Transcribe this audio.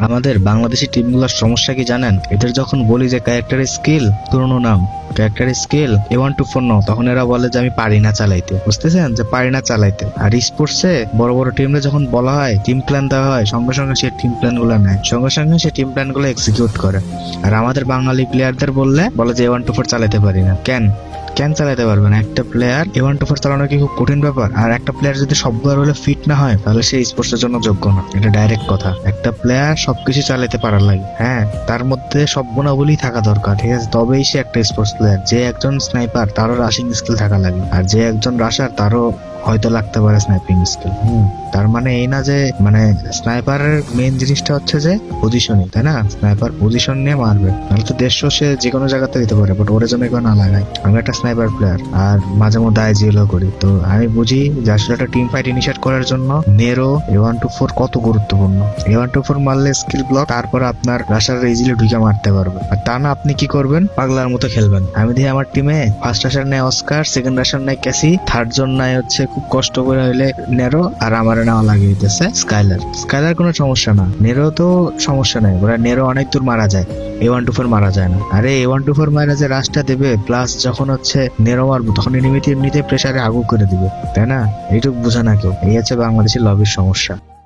আমাদের বাংলাদেশি টিমগুলোর সমস্যা কি জানেন? এদের যখন বলি যে ক্যারেক্টার স্কিল পুরোনো নাম ক্যারেক্টার স্কিল A124 নাও, তখন এরা বলে যে আমি পারি না চালাইতে। বুঝতেছেন যে পারি না চালাইতে। আর স্পোর্টসে বড় বড় টিমে যখন বলা হয় টিম প্ল্যান দেওয়া হয়, সঙ্গে সঙ্গে সে টিম প্ল্যান গুলো নেয়, সঙ্গে সঙ্গে সে টিম প্ল্যান গুলো এক্সিকিউট করে। আর আমাদের বাঙালি প্লেয়ারদের বলে যে A124 চালাতে পারি না। কেন কেন চালাতে পারবে না? একটা প্লেয়ার A124 চালানো কি খুব কঠিন ব্যাপার? আর একটা প্লেয়ার যদি সবগুলো রোলে ফিট না হয়, তাহলে সে স্পোর্টস এর জন্য যোগ্য না। এটা ডাইরেক্ট কথা। একটা প্লেয়ার সবকিছু চালাতে পারার লাগে, হ্যাঁ, তার মধ্যে সব গুণাবলী থাকা দরকার, ঠিক আছে? তবেই সে একটা স্পোর্টস প্লেয়ার। যে একজন স্নাইপার, তারও রাশিং স্কিল থাকা লাগে, আর যে একজন রাশার, তারও হয়তো লাগতে পারে স্নাইপিং স্কিল। তার মানে এই না যে স্নাইপারের মেইন জিনিসটা হচ্ছে যে পজিশনিং, তাই না? স্নাইপার পজিশন নিয়ে মারবে, নাহলে তো দেড়শো সে যে কোনো জায়গাতে দিতে পারে, বাট ওর জন্য কেউ না লাগায়। আমি একটা স্নাইপার প্লেয়ার আর মাঝে মধ্যে আইজিএলও করি, তো আমি বুঝি যে আসলে একটা টিম ফাইট ইনিশিয়েট করার জন্য নেরো A124 কত গুরুত্বপূর্ণ। A124 মারলে স্কিল ব্লক, তারপর আপনার রাশার ইজিলি ঢুকে মারতে পারবে। আর তা না আপনি কি করবেন? পাগলার মতো খেলবেন। আমি দেখি আমার টিমে ফার্স্ট রাশার নেয় অস্কার, সেকেন্ড রাশার নেয় ক্যাসি, থার্ড জন নেয় হচ্ছে খুব কষ্ট করে হইলে নেরো, আর আমার নেওয়া লাগিয়েছে স্কাইলার কোনো সমস্যা না, নেরো তো সমস্যা নেই, ওরা নেরো অনেক দূর মারা যায়, A124 মারা যায় না। আরে A124 মারা যে রাশটা দেবে, প্লাস যখন হচ্ছে নেরো মারবো, তখন এমনিতে প্রেসারে আগু করে দিবে, তাই না? এইটুকু বোঝা না কেউ। এই হচ্ছে বাংলাদেশের লবির সমস্যা।